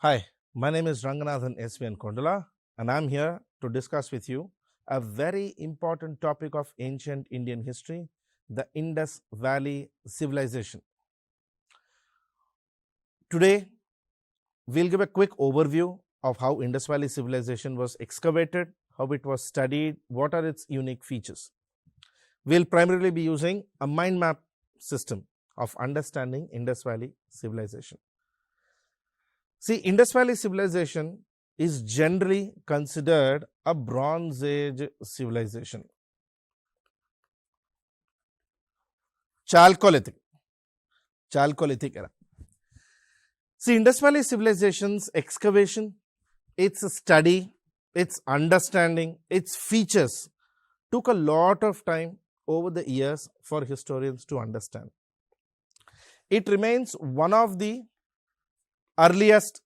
Hi, my name is Ranganathan S.V.N. Kondola and I am here to discuss with you a very important topic of ancient Indian history, the Indus Valley Civilization. Today, we will give a quick overview of how Indus Valley Civilization was excavated, how it was studied, what are its unique features. We will primarily be using a mind map system of understanding Indus Valley Civilization. See, Indus Valley Civilization is generally considered a Bronze Age civilization. Chalcolithic era. See, Indus Valley Civilization's excavation, its study, its understanding, its features took a lot of time over the years for historians to understand. It remains one of the earliest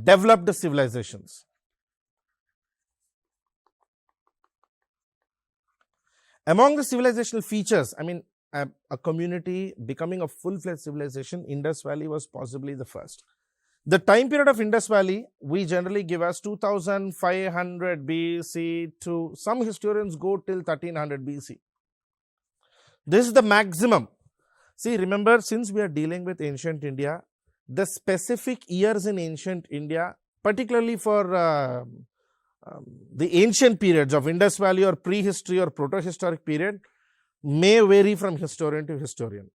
developed civilizations. Among the civilizational features, a community becoming a full-fledged civilization, Indus Valley was possibly the first. The time period of Indus Valley, we generally give as 2500 BC to some historians go till 1300 BC. This is the maximum. See, remember, since we are dealing with ancient India, the specific years in ancient India, particularly for the ancient periods of Indus Valley or prehistory or proto-historic period, may vary from historian to historian.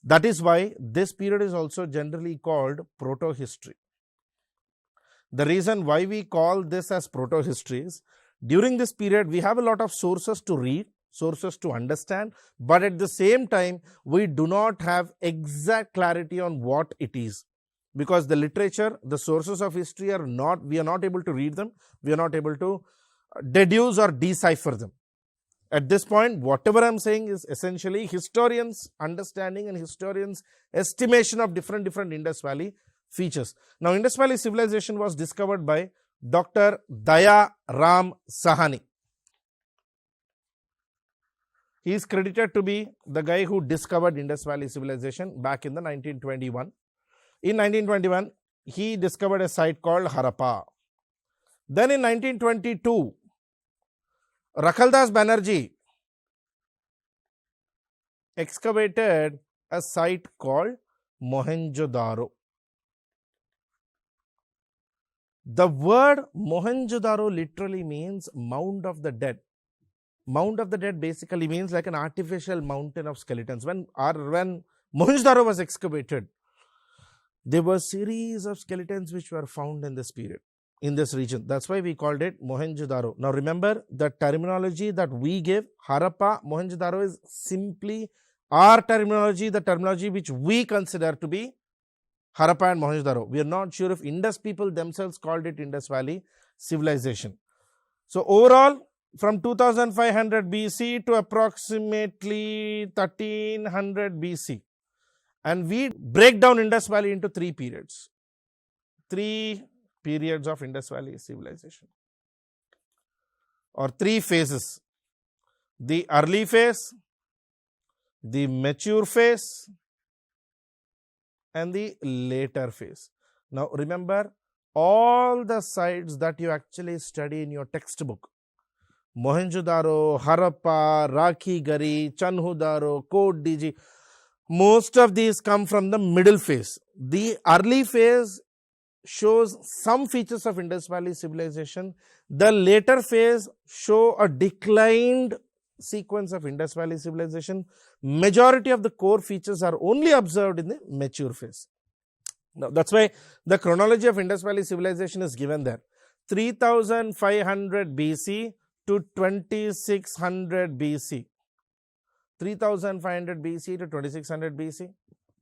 That is why this period is also generally called proto-history. The reason why we call this as proto-history is, during this period, we have a lot of sources to read, sources to understand, but at the same time, we do not have exact clarity on what it is. Because the literature, the sources of history are not, we are not able to read them, we are not able to deduce or decipher them. At this point, whatever I am saying is essentially historians' understanding and historians' estimation of different Indus Valley features. Now, Indus Valley civilization was discovered by Dr. Daya Ram Sahani. He is credited to be the guy who discovered Indus Valley civilization back in the 1921. In 1921, he discovered a site called Harappa. Then in 1922, Rakhaldas Banerjee excavated a site called Mohenjo-daro. The word Mohenjo-daro literally means mound of the dead. Mound of the dead basically means like an artificial mountain of skeletons. When Mohenjo-daro was excavated, there were a series of skeletons which were found in this period, in this region. That's why we called it Mohenjo-daro. Now remember, the terminology that we give, Harappa, Mohenjo-daro, is simply our terminology, the terminology which we consider to be Harappa and Mohenjo-daro. We are not sure if Indus people themselves called it Indus Valley civilization. So overall, from 2500 BC to approximately 1300 BC. And we break down Indus Valley into three periods. Three periods of Indus Valley civilization. Or three phases. The early phase, the mature phase, and the later phase. Now remember, all the sites that you actually study in your textbook, Mohenjo-daro, Harappa, Rakhi-gari, Chanhu-daro, Kovdiji, most of these come from the middle phase. The early phase shows some features of Indus Valley civilization. The later phase show a declined sequence of Indus Valley civilization. Majority of the core features are only observed in the mature phase. Now, that's why the chronology of Indus Valley civilization is given there. 3500 BC to 2600 BC. 3500 BC to 2600 BC,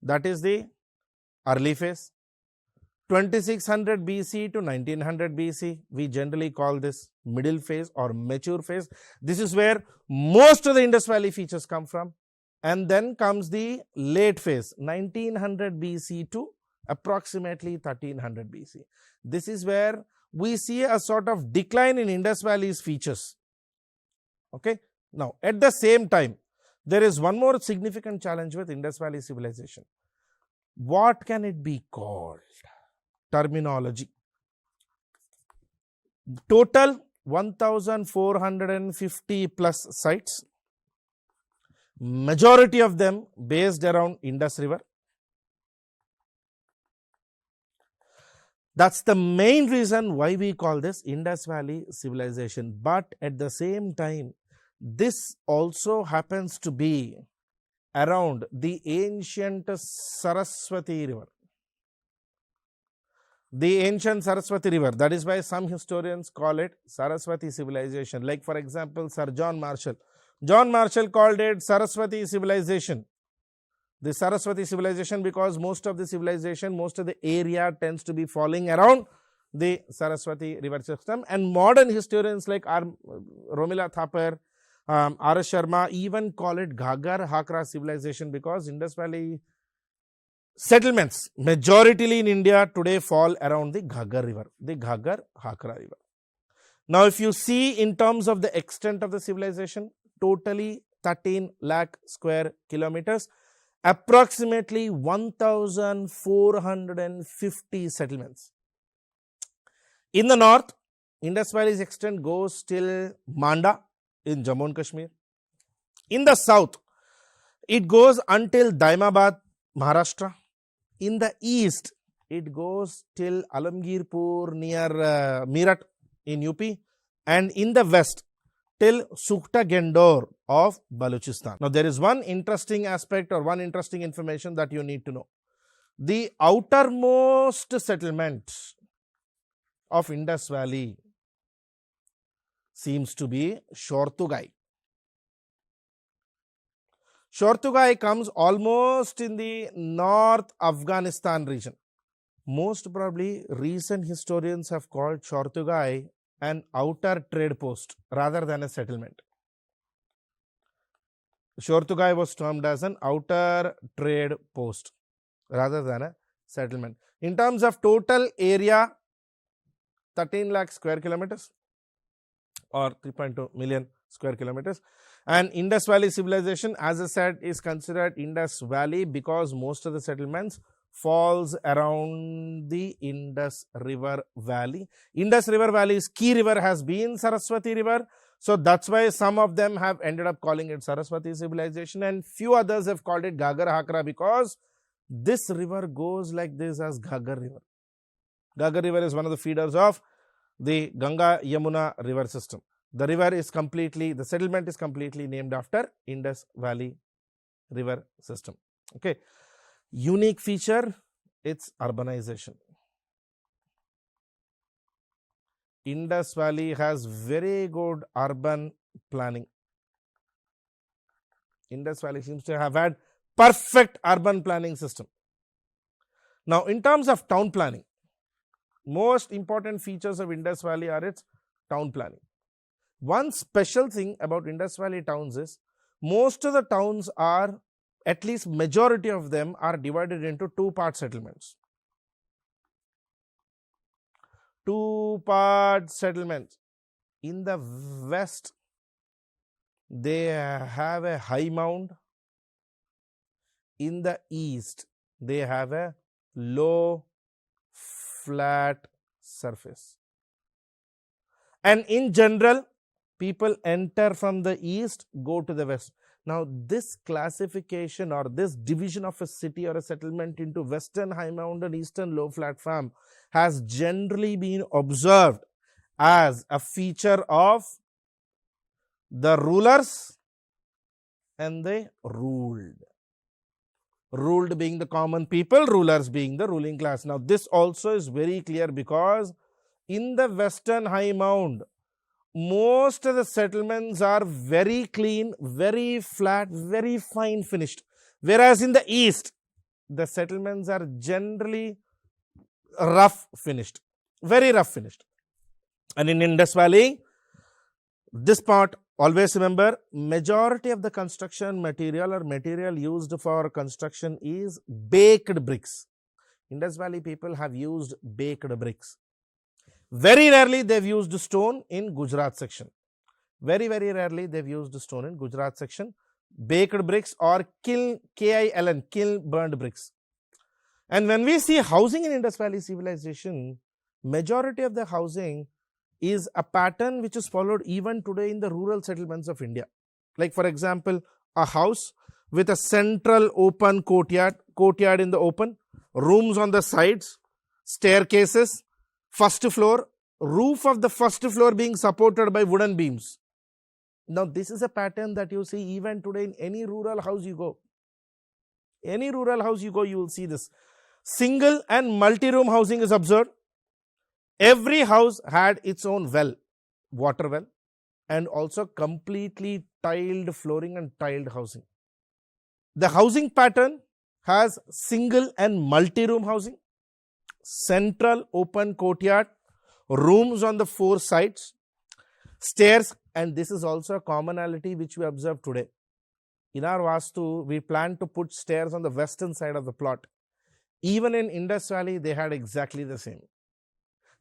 that is the early phase. 2600 BC to 1900 BC, we generally call this middle phase or mature phase. This is where most of the Indus Valley features come from. And then comes the late phase, 1900 BC to approximately 1300 BC. This is where we see a sort of decline in Indus Valley's features. Okay. Now, at the same time, there is one more significant challenge with Indus Valley civilization. What can it be called? Terminology. Total 1450 plus sites. Majority of them based around Indus River. That's the main reason why we call this Indus Valley civilization. But at the same time, this also happens to be around the ancient Saraswati River. The ancient Saraswati River. That is why some historians call it Saraswati civilization. Like for example, Sir John Marshall. John Marshall called it Saraswati civilization. The Saraswati civilization because most of the area tends to be falling around the Saraswati river system, and modern historians like Romila Thapar, R.S. Sharma even call it 𝗧𝗪 civilization because Indus Valley settlements majority in India today fall around the 𝗧𝗪 river, the 𝗧𝗪 river. Now if you see in terms of the extent of the civilization, totally 13 lakh square kilometers, approximately 1450 settlements. In the north, Indus Valley's extent goes till Manda in Jammu and Kashmir. In the south, it goes until Daimabad, Maharashtra. In the east, it goes till Alamgirpur near Meerut in UP. And in the west, till Sukta Gendor of Balochistan. Now, there is one interesting aspect or one interesting information that you need to know. The outermost settlement of Indus Valley seems to be 𝗧𝗏𝗃. 𝗧𝗏𝗃 comes almost in the North Afghanistan region. Most probably, recent historians have called 𝗧𝗏𝗃 an outer trade post rather than a settlement. 𝗧𝗏𝗃 was termed as an outer trade post rather than a settlement. In terms of total area, 13 lakh square kilometers or 3.2 million square kilometers. And Indus Valley civilization, as I said, is considered Indus Valley because most of the settlements falls around the Indus River Valley. Indus River Valley's key river has been Saraswati River. So that's why some of them have ended up calling it Saraswati civilization, and few others have called it 𝗧𝗪 because this river goes like this as 𝗧𝗪 River. 𝗧𝗪 River is one of the feeders of the Ganga Yamuna river system. The settlement is completely named after Indus Valley river system. Okay. Unique feature, it's urbanization. Indus Valley has very good urban planning. Indus Valley seems to have had perfect urban planning system. Now, in terms of town planning, most important features of Indus Valley are its town planning. One special thing about Indus Valley towns is most of the towns are, at least majority of them are divided into two-part settlements. Two-part settlements. In the west, they have a high mound. In the east, they have a low, flat surface. And in general, people enter from the east, go to the west. Now, this classification or this division of a city or a settlement into western high mound and eastern low flat farm has generally been observed as a feature of the rulers and the ruled. Ruled being the common people, rulers being the ruling class. Now, this also is very clear because in the western high mound, most of the settlements are very clean, very flat, very fine finished. Whereas in the east, the settlements are generally rough finished, very rough finished. And in Indus Valley, this part, always remember, majority of the construction material or material used for construction is baked bricks. Indus Valley people have used baked bricks. Very rarely they've used stone in Gujarat section. Very rarely they've used stone in Gujarat section. Baked bricks or kiln, KILN, kiln burned bricks. And when we see housing in Indus Valley civilization, majority of the housing is a pattern which is followed even today in the rural settlements of India. Like for example, a house with a central open courtyard in the open, rooms on the sides, staircases, first floor, roof of the first floor being supported by wooden beams. Now this is a pattern that you see even today in any rural house you go. Any rural house you go, you will see this. Single and multi-room housing is observed. Every house had its own well, water well, and also completely tiled flooring and tiled housing. The housing pattern has single and multi-room housing, central open courtyard, rooms on the four sides, stairs, and this is also a commonality which we observe today. In our Vastu, we plan to put stairs on the western side of the plot. Even in Indus Valley, they had exactly the same.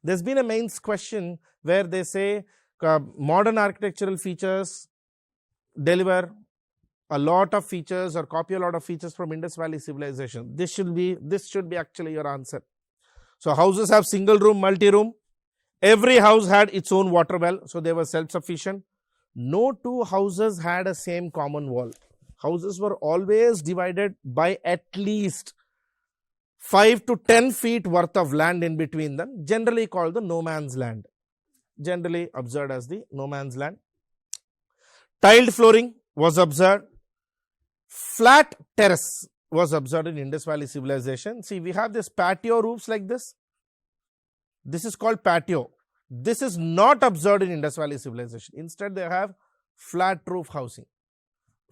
There's been a mains question where they say modern architectural features deliver a lot of features or copy a lot of features from Indus Valley civilization. This should be actually your answer. So houses have single room, multi-room. Every house had its own water well, so they were self-sufficient. No two houses had a same common wall. Houses were always divided by at least 5 to 10 feet worth of land in between them, generally called the no man's land. Generally observed as the no man's land. Tiled flooring was observed. Flat terrace was observed in Indus Valley civilization. See, we have this patio roofs like this. This is called patio. This is not observed in Indus Valley civilization. Instead, they have flat roof housing.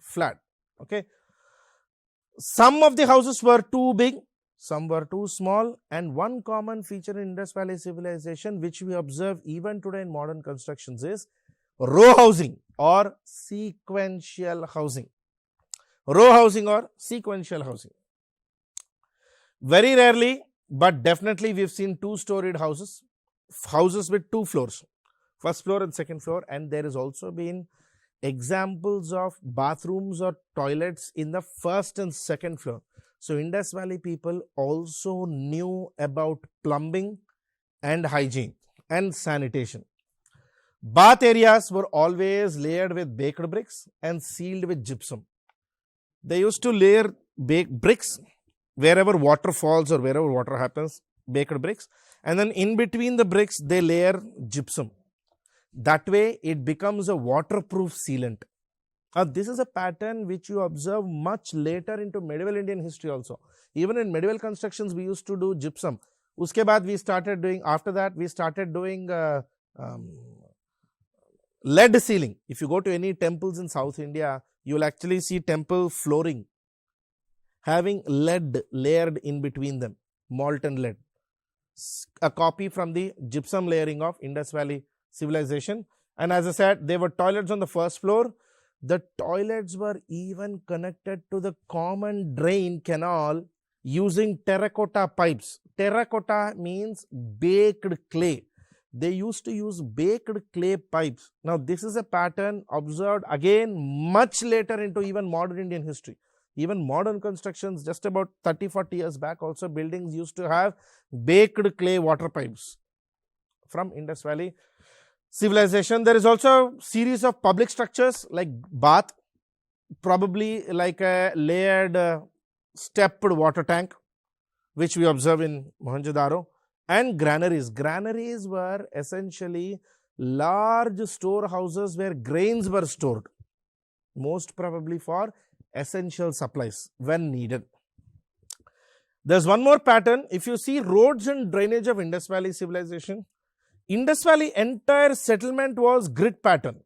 Flat. Okay. Some of the houses were too big, some were too small, and one common feature in Indus Valley civilization which we observe even today in modern constructions is row housing or sequential housing. Row housing or sequential housing. Very rarely, but definitely we've seen two-storied houses, houses with two floors, first floor and second floor, and there has also been examples of bathrooms or toilets in the first and second floor. So Indus Valley people also knew about plumbing and hygiene and sanitation. Bath areas were always layered with baked bricks and sealed with gypsum. They used to layer bricks wherever water falls or wherever water happens, baked bricks, and then in between the bricks they layer gypsum. That way it becomes a waterproof sealant. This is a pattern which you observe much later into medieval Indian history also. Even in medieval constructions we used to do gypsum. Uske baad we started doing, after that we started doing lead ceiling. If you go to any temples in South India, you will actually see temple flooring having lead layered in between them, molten lead. A copy from the gypsum layering of Indus Valley civilization. And as I said, there were toilets on the first floor. The toilets were even connected to the common drain canal using terracotta pipes. Terracotta means baked clay. They used to use baked clay pipes. Now this is a pattern observed again much later into even modern Indian history. Even modern constructions just about 30-40 years back also buildings used to have baked clay water pipes from Indus Valley civilization. There is also a series of public structures like bath, probably like a layered stepped water tank which we observe in Mohenjo-daro, and granaries. Granaries were essentially large storehouses where grains were stored, most probably for essential supplies when needed. There's one more pattern. If you see roads and drainage of Indus Valley civilization, Indus Valley entire settlement was grid pattern.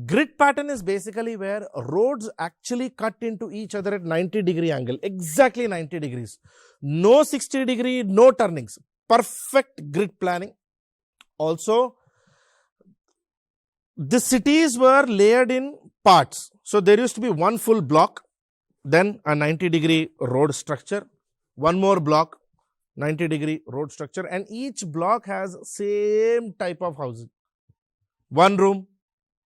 Grid pattern is basically where roads actually cut into each other at 90-degree angle, exactly 90 degrees. No 60-degree, no turnings. Perfect grid planning. Also, the cities were layered in parts. So there used to be one full block, then a 90-degree road structure, one more block, 90-degree road structure, and each block has same type of housing. One room,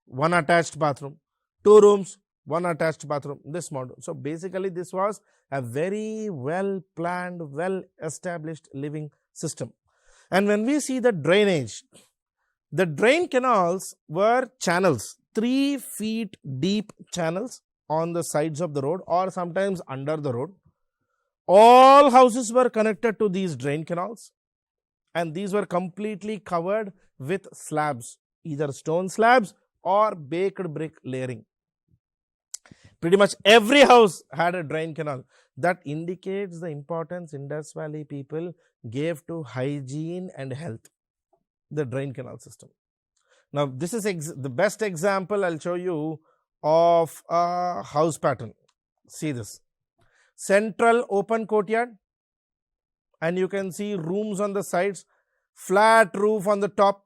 one attached bathroom, two rooms, one attached bathroom, this model. So basically this was a very well planned, well established living system. And when we see the drainage, the drain canals were channels, 3 feet deep channels on the sides of the road or sometimes under the road. All houses were connected to these drain canals, and these were completely covered with slabs, either stone slabs or baked brick layering. Pretty much every house had a drain canal. That indicates the importance Indus Valley people gave to hygiene and health, the drain canal system. Now, this is the best example I'll show you of a house pattern. See this. Central open courtyard, and you can see rooms on the sides, flat roof on the top,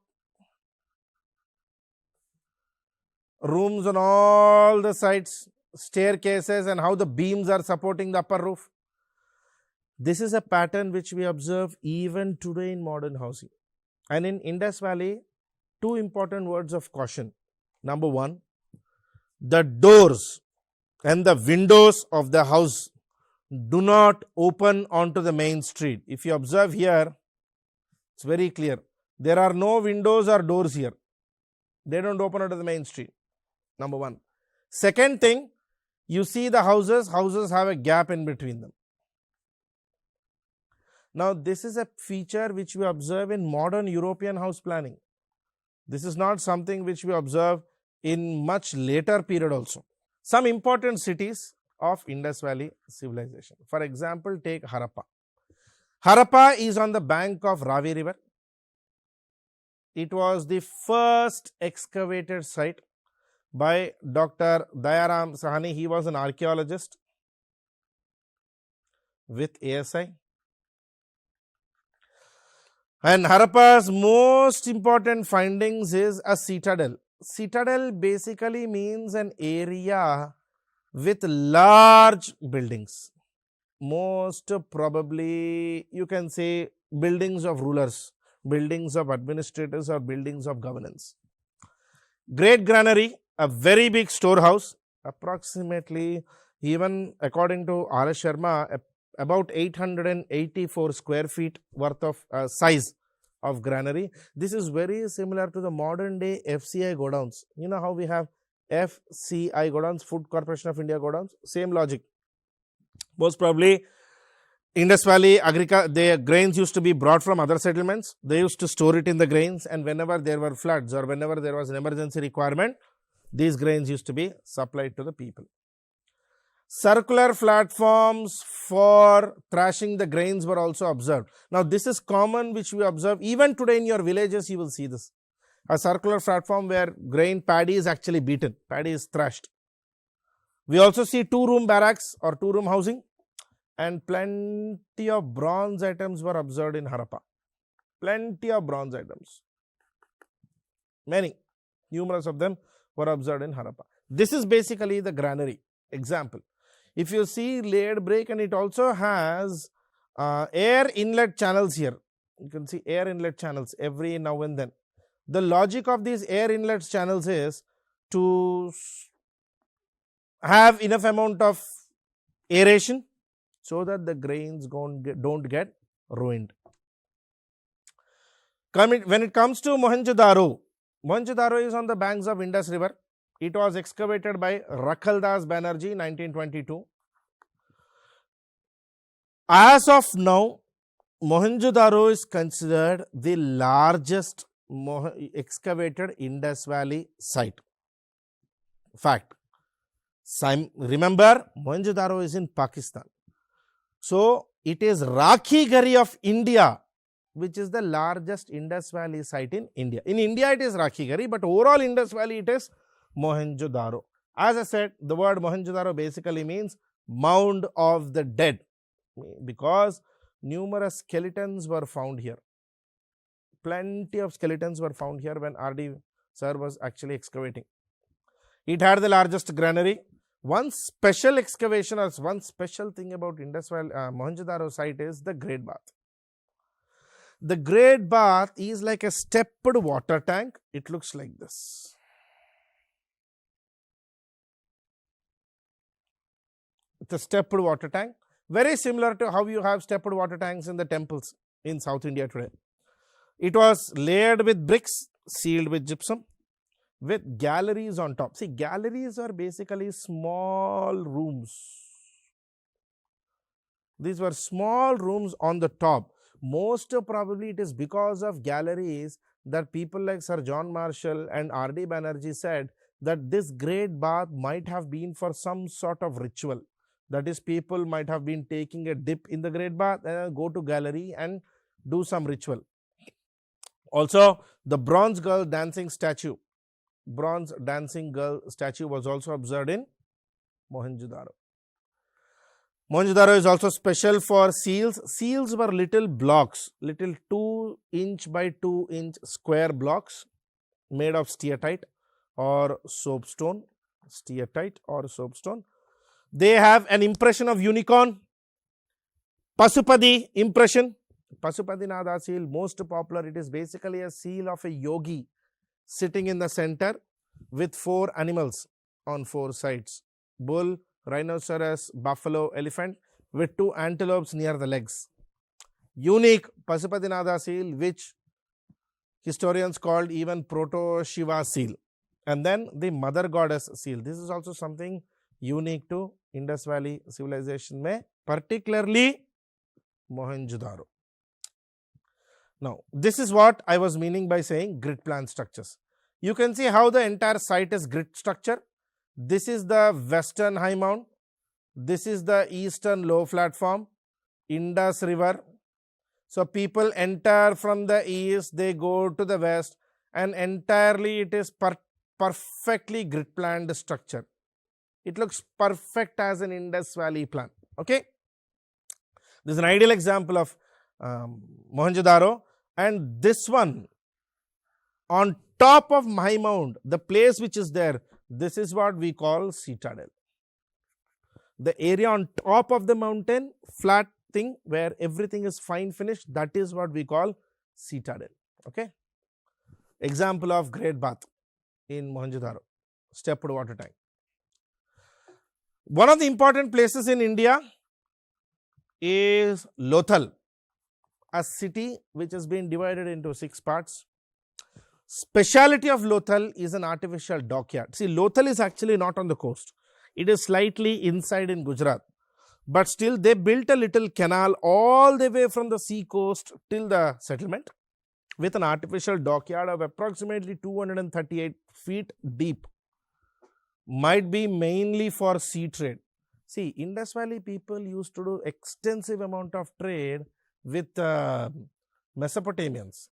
rooms on all the sides, staircases, and how the beams are supporting the upper roof. This is a pattern which we observe even today in modern housing. And in Indus Valley, 2 important words of caution. Number 1, the doors and the windows of the house do not open onto the main street. If you observe here, it's very clear. There are no windows or doors here. They don't open onto the main street. Number 1. Second thing, you see the houses have a gap in between them. Now, this is a feature which we observe in modern European house planning. This is not something which we observe in much later period also. Some important cities of Indus Valley civilization. For example, take Harappa. Harappa is on the bank of Ravi river. It was the first excavated site by Dr. Dayaram Sahani. He was an archaeologist with ASI. And Harappa's most important findings is a citadel. Citadel basically means an area with large buildings. Most probably you can say buildings of rulers, buildings of administrators, or buildings of governance. Great granary, a very big storehouse, approximately, even according to R.S. Sharma, about 884 square feet worth of size of granary. This is very similar to the modern day FCI godowns. You know how we have FCI godowns, Food Corporation of India godowns? Same logic. Most probably, Indus Valley the grains used to be brought from other settlements. They used to store it in the grains, and whenever there were floods or whenever there was an emergency requirement, these grains used to be supplied to the people. Circular platforms for thrashing the grains were also observed. Now, this is common which we observe even today in your villages. You will see this. A circular platform where paddy is actually beaten, paddy is thrashed. We also see 2-room barracks or 2-room housing, and plenty of bronze items were observed in Harappa. Plenty of bronze items. Many, numerous of them were observed in Harappa. This is basically the granary example. If you see layered brick, and it also has air inlet channels here. You can see air inlet channels every now and then. The logic of these air inlet channels is to have enough amount of aeration so that the grains don't get ruined. When it comes to Mohenjo-daro, Mohenjo-daro is on the banks of Indus river. It was excavated by Rakhaldas Banerjee, 1922. As of now, Mohenjo-daro is considered the largest excavated Indus Valley site. Fact. Remember, Mohenjo-daro is in Pakistan. So, it is 𝗪𝗏 of India, which is the largest Indus Valley site in India. In India, it is 𝗪𝗏, but overall Indus Valley, it is Mohenjo-daro. As I said, the word Mohenjo-daro basically means mound of the dead, because numerous skeletons were found here. Plenty of skeletons were found here when R.D. sir was actually excavating. It had the largest granary. One special excavation or one special thing about Indus Valley Mohenjo-daro site is the great bath. The great bath is like a stepped water tank. It looks like this. the stepped water tank, very similar to how you have stepped water tanks in the temples in South India today. It was layered with bricks, sealed with gypsum, with galleries on top. See, galleries are basically small rooms. These were small rooms on the top. Most probably it is because of galleries that people like Sir John Marshall and R.D. Banerjee said that this great bath might have been for some sort of ritual. That is, people might have been taking a dip in the great bath and go to gallery and do some ritual. Also, the bronze girl dancing statue, bronze dancing girl statue was also observed in Mohenjo-daro. Mohenjo-daro is also special for seals. Seals were little blocks, little 2" by 2" square blocks made of steatite or soapstone. Steatite or soapstone. They have an impression of unicorn. Pasupadi impression. Pasupadinath seal, most popular. It is basically a seal of a yogi sitting in the center with 4 animals on 4 sides: bull, rhinoceros, buffalo, elephant, with 2 antelopes near the legs. Unique Pasupadinath seal, which historians called even Proto-Shiva seal. And then the mother goddess seal. This is also something unique to Indus Valley civilization, particularly Mohenjo-daro. Now, this is what I was meaning by saying grid plan structures. You can see how the entire site is grid structure. This is the western high mount. This is the eastern low platform, Indus River. So, people enter from the east, they go to the west, and entirely it is perfectly grid planned structure. It looks perfect as an Indus Valley plan. Okay. This is an ideal example of Mohenjo-daro. And this one, on top of high mount, the place which is there, this is what we call citadel. The area on top of the mountain, flat thing where everything is fine finished, that is what we call citadel. Okay. Example of great bath in Mohenjo-daro, stepped water tank. One of the important places in India is Lothal, a city which has been divided into 6 parts. Speciality of Lothal is an artificial dockyard. See, Lothal is actually not on the coast. It is slightly inside in Gujarat. But still, they built a little canal all the way from the sea coast till the settlement with an artificial dockyard of approximately 238 feet deep. Might be mainly for sea trade. See, Indus Valley people used to do extensive amount of trade with Mesopotamians.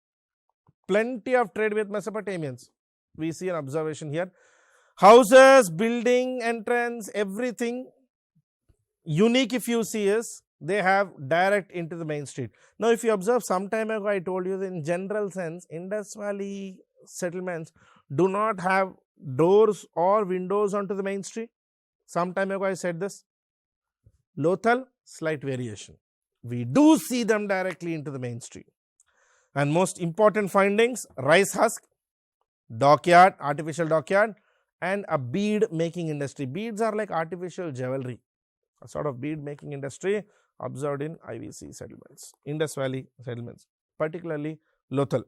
Plenty of trade with Mesopotamians. We see an observation here. Houses, building, entrance, everything. Unique if you see is they have direct into the main street. Now, if you observe, some time ago I told you that in general sense, Indus Valley settlements do not have doors or windows onto the main street. Some time ago I said this. Lothal, slight variation. We do see them directly into the main street. And most important findings, rice husk, dockyard, artificial dockyard, and a bead making industry. Beads are like artificial jewelry, a sort of bead making industry observed in IVC settlements, Indus Valley settlements, particularly Lothal.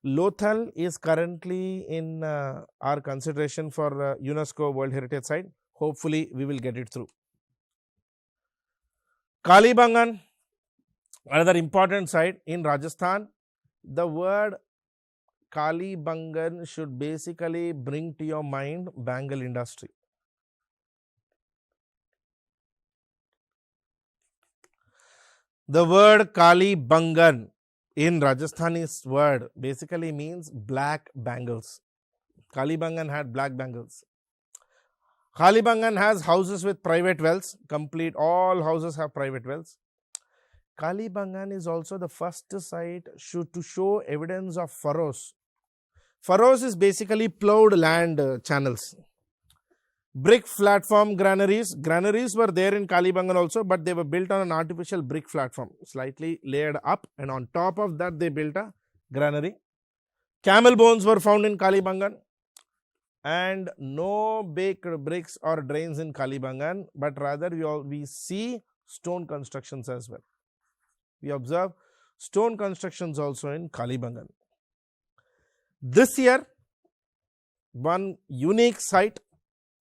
Lothal is currently in our consideration for UNESCO World Heritage Site. Hopefully, we will get it through. Kalibangan, another important site in Rajasthan. The word Kalibangan should basically bring to your mind bangle industry. The word Kalibangan in Rajasthani's word basically means black bangles. Kalibangan had black bangles. Kalibangan has houses with private wells. Complete all houses have private wells. Kalibangan is also the first site to show evidence of furrows. Furrows is basically plowed land channels. Brick platform granaries. Granaries were there in Kalibangan also, but they were built on an artificial brick platform, slightly layered up, and on top of that they built a granary. Camel bones were found in Kalibangan. and no baked bricks or drains in Kalibangan, but rather we see stone constructions as well. We observe stone constructions also in Kalibangan. This year, one unique site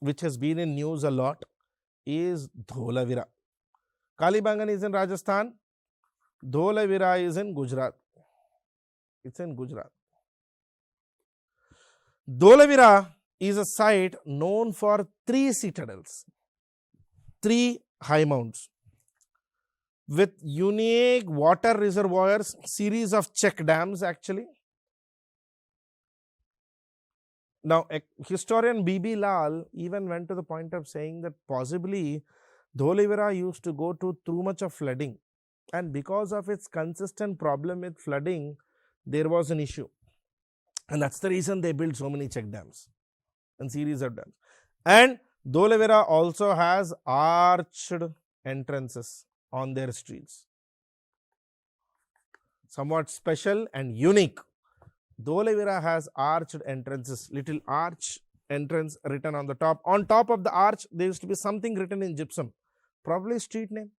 which has been in news a lot is 𝗧𝗏𝗧. Kalibangan is in Rajasthan, 𝗧𝗏𝗧 is in Gujarat. It's in Gujarat. 𝗧𝗏𝗧 is a site known for 3 citadels, 3 high mounts with unique water reservoirs, series of check dams actually. Now, historian B.B. Lal even went to the point of saying that possibly 𝗧𝗏𝗧 used to go through much of flooding, and because of its consistent problem with flooding, there was an issue, and that's the reason they built so many check dams and series of dams. And 𝗧𝗏𝗧 also has arched entrances on their streets, somewhat special and unique. 𝗧𝗏𝗧 has arched entrances, little arch entrance written on the top. On top of the arch, there used to be something written in gypsum, probably street name,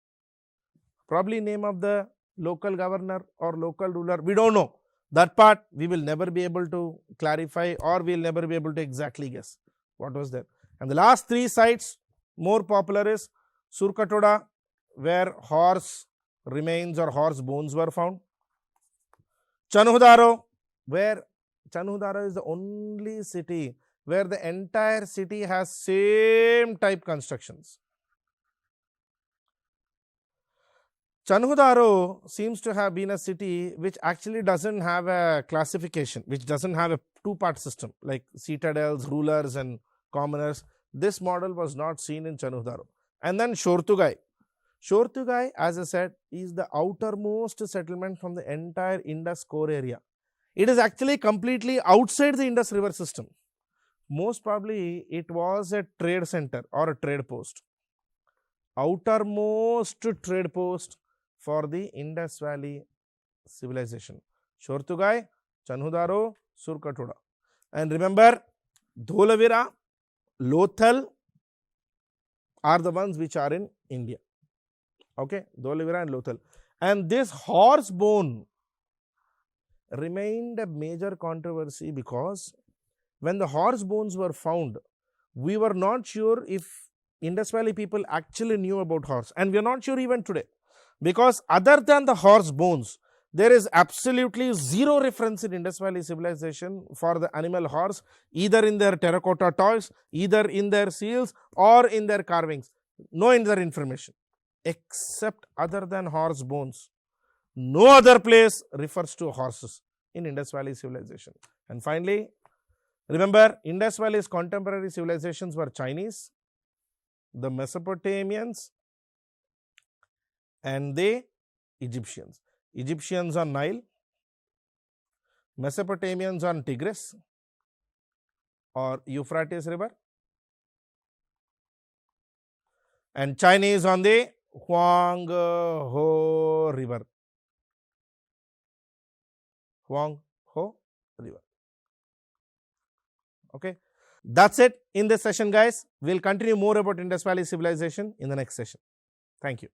probably name of the local governor or local ruler. We don't know. That part we will never be able to clarify, or we will never be able to exactly guess what was there. And the last 3 sites, more popular, is 𝗧𝗏𝗧, where horse remains or horse bones were found. 𝗬𝗏𝗧, where 𝗬𝗏𝗧 is the only city where the entire city has same type constructions. 𝗬𝗏𝗧 seems to have been a city which actually doesn't have a classification, which doesn't have a 2-part system like citadels, rulers and commoners. This model was not seen in 𝗬𝗏𝗧. And then 𝗧𝗏𝗧. 𝗧𝗏𝗧, as I said, is the outermost settlement from the entire Indus core area. It is actually completely outside the Indus river system. Most probably it was a trade center or a trade post, outermost trade post for the Indus Valley civilization. 𝗧𝗏𝗧, 𝗬𝗏𝗧, 𝗧𝗏𝗧. And remember, 𝗧𝗏𝗧, Lothal are the ones which are in India. Okay, 𝗧𝗏𝗧 and Lothal. And this horse bone remained a major controversy, because when the horse bones were found, we were not sure if Indus Valley people actually knew about horse, and we are not sure even today, because other than the horse bones, there is absolutely zero reference in Indus Valley civilization for the animal horse, either in their terracotta toys, either in their seals or in their carvings. No other information except other than horse bones. No other place refers to horses in Indus Valley civilization. And finally, remember, Indus Valley's contemporary civilizations were Chinese, the Mesopotamians, and the Egyptians. Egyptians on Nile, Mesopotamians on Tigris or Euphrates river, and Chinese on the Huanghe river. Huanghe river. Okay, that's it in this session, guys. We'll continue more about Indus Valley civilization in the next session. Thank you.